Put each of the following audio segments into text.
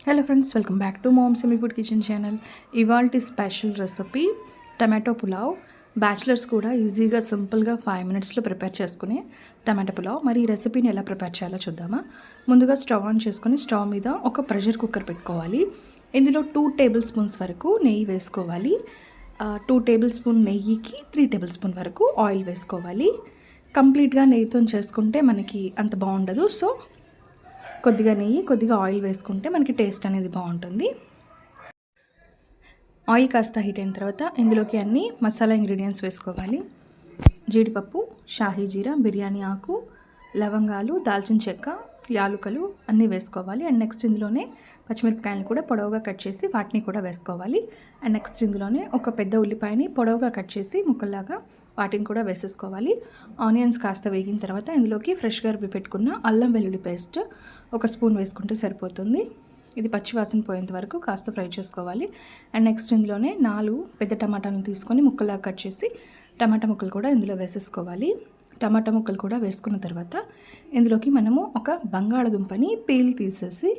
Hello friends, welcome back to mom semi food kitchen channel. ఇవాల్టి special recipe tomato pulao. Bachelors కూడా ఈజీగా సింపుల్గా 5 మినిట్స్లో ప్రిపేర్ చేసుకునే టమాటో పులావ్. మరి ఈ రెసిపీని ఎలా ప్రిపేర్ చేయాలో చూద్దామా. ముందుగా స్టవ్ ఆన్ చేసుకొని స్టవ్ మీద ఒక ప్రెషర్ కుక్కర్ పెట్టుకోవాలి. ఇందులో 2 టేబుల్ స్పూన్స్ వరకు నెయ్యి వేసుకోవాలి. 2 టేబుల్ స్పూన్ నెయ్యికి 3 టేబుల్ స్పూన్ వరకు ఆయిల్ వేసుకోవాలి. కంప్లీట్గా నెయ్యితో చేసుకుంటే మనకి అంత బాగుండదు. సో కొద్దిగా నెయ్యి, కొద్దిగా ఆయిల్ వేసుకుంటే మనకి టేస్ట్ అనేది బాగుంటుంది. ఆయిల్ కాస్త హీట్ అయిన తర్వాత ఇందులోకి అన్ని మసాలా ఇంగ్రీడియంట్స్ వేసుకోవాలి. జీడిపప్పు, షాహీ జీరా, బిర్యానీ ఆకు, లవంగాలు, దాల్చిన చెక్క, యాలుకలు అన్నీ వేసుకోవాలి. అండ్ నెక్స్ట్ ఇందులోనే పచ్చిమిరపకాయలను కూడా పొడవుగా కట్ చేసి వాటిని కూడా వేసుకోవాలి. అండ్ నెక్స్ట్ ఇందులోనే ఒక పెద్ద ఉల్లిపాయని పొడవుగా కట్ చేసి ముక్కల్లాగా వాటిని కూడా వేసేసుకోవాలి. ఆనియన్స్ కాస్త వేగిన తర్వాత ఇందులోకి ఫ్రెష్గా రుబ్బి పెట్టుకున్న అల్లం వెల్లుల్లి పేస్ట్ 1 స్పూన్ వేసుకుంటే సరిపోతుంది. ఇది పచ్చివాసన పోయేంత వరకు కాస్త ఫ్రై చేసుకోవాలి. అండ్ నెక్స్ట్ ఇందులోనే 4 పెద్ద టమాటాలను తీసుకొని ముక్కలాగా కట్ చేసి టమాటా ముక్కలు కూడా ఇందులో వేసేసుకోవాలి. టమాటా ముక్కలు కూడా వేసుకున్న తర్వాత ఇందులోకి మనము ఒక బంగాళదుంపని పీల్ తీసేసి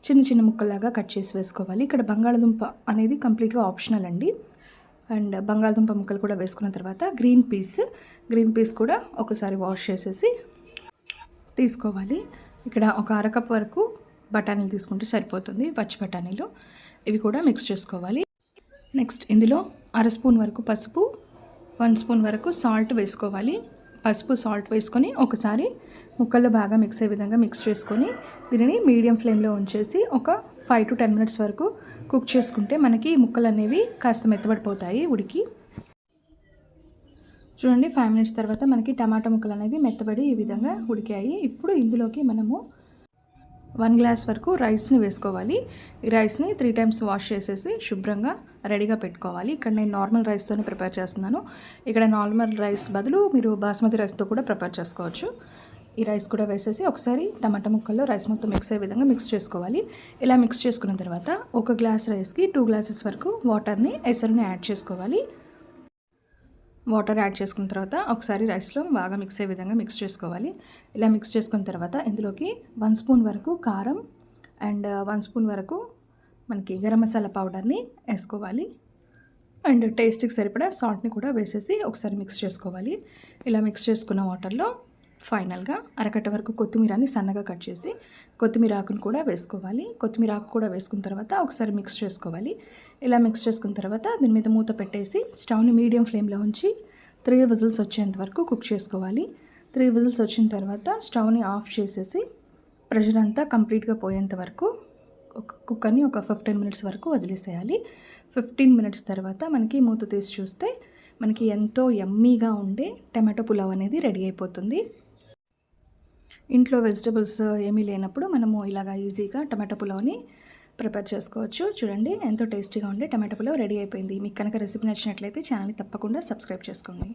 చిన్న చిన్న ముక్కలాగా కట్ చేసి వేసుకోవాలి. ఇక్కడ బంగాళదుంప అనేది కంప్లీట్గా ఆప్షనల్ అండి. అండ్ బంగాళదుంప ముక్కలు కూడా వేసుకున్న తర్వాత గ్రీన్ పీస్ కూడా ఒకసారి వాష్ చేసేసి తీసుకోవాలి. ఇక్కడ ఒక అరకప్ వరకు బఠానీలు తీసుకుంటే సరిపోతుంది, పచ్చి బఠానీలు. ఇవి కూడా మిక్స్ చేసుకోవాలి. నెక్స్ట్ ఇందులో 1/2 స్పూన్ వరకు పసుపు, 1 స్పూన్ వరకు సాల్ట్ వేసుకోవాలి. పసుపు, సాల్ట్ వేసుకొని ఒకసారి ముక్కల్లో బాగా మిక్స్ అయ్యే విధంగా మిక్స్ చేసుకొని దీనిని మీడియం ఫ్లేమ్లో ఉంచేసి ఒక 5 to 10 మినిట్స్ వరకు కుక్ చేసుకుంటే మనకి ముక్కలు అనేవి కాస్త మెత్తబడిపోతాయి ఉడికి. చూడండి, 5 మినిట్స్ తర్వాత మనకి టమాటా ముక్కలు అనేవి మెత్తబడి ఈ విధంగా ఉడికాయి. ఇప్పుడు ఇందులోకి మనము 1 గ్లాస్ వరకు రైస్ని వేసుకోవాలి. ఈ రైస్ని 3 టైమ్స్ వాష్ చేసేసి శుభ్రంగా రెడీగా పెట్టుకోవాలి. ఇక్కడ నేను నార్మల్ రైస్తోనే ప్రిపేర్ చేస్తున్నాను. ఇక్కడ నార్మల్ రైస్ బదులు మీరు బాస్మతి రైస్తో కూడా ప్రిపేర్ చేసుకోవచ్చు. ఈ రైస్ కూడా వేసేసి ఒకసారి టమాటా ముక్కల్లో రైస్ మొత్తం మిక్స్ అయ్యే విధంగా మిక్స్ చేసుకోవాలి. ఇలా మిక్స్ చేసుకున్న తర్వాత 1 గ్లాస్ రైస్కి 2 గ్లాసెస్ వరకు ఎసరుని యాడ్ చేసుకోవాలి. వాటర్ యాడ్ చేసుకున్న తర్వాత ఒకసారి రైస్లో బాగా మిక్స్ అయ్యే విధంగా మిక్స్ చేసుకోవాలి. ఇలా మిక్స్ చేసుకున్న తర్వాత ఇందులోకి 1 స్పూన్ వరకు కారం అండ్ 1 స్పూన్ వరకు మనకి గరం మసాలా పౌడర్ని వేసుకోవాలి. అండ్ టేస్ట్కి సరిపడా సాల్ట్ని కూడా వేసేసి ఒకసారి మిక్స్ చేసుకోవాలి. ఇలా మిక్స్ చేసుకున్న వాటర్లో ఫైనల్గా అరకట్ట వరకు కొత్తిమీరని సన్నగా కట్ చేసి కొత్తిమీర ఆకును కూడా వేసుకోవాలి. కొత్తిమీర ఆకు కూడా వేసుకున్న తర్వాత ఒకసారి మిక్స్ చేసుకోవాలి. ఇలా మిక్స్ చేసుకున్న తర్వాత దీని మీద మూత పెట్టేసి స్టవ్ని మీడియం ఫ్లేమ్లో ఉంచి 3 విజిల్స్ వచ్చేంత వరకు కుక్ చేసుకోవాలి. 3 విజిల్స్ వచ్చిన తర్వాత స్టవ్ని ఆఫ్ చేసేసి ప్రెషర్ అంతా కంప్లీట్గా పోయేంత వరకు కుక్కర్ని ఒక 15 మినిట్స్ వరకు వదిలేసేయాలి. 15 మినిట్స్ తర్వాత మనకి మూత తీసి చూస్తే మనకి ఎంతో యమ్మీగా ఉండే టమాటో పులావ్ అనేది రెడీ అయిపోతుంది. ఇంట్లో వెజిటబుల్స్ ఏమీ లేనప్పుడు మనము ఇలాగా ఈజీగా టమాటో పులావ్ని ప్రిపేర్ చేసుకోవచ్చు. చూడండి, ఎంతో టేస్టీగా ఉండే టమాటో పులావ్ రెడీ అయిపోయింది. మీకు కనుక రెసిపీ నచ్చినట్లయితే ఛానల్ని తప్పకుండా సబ్స్క్రైబ్ చేసుకోండి.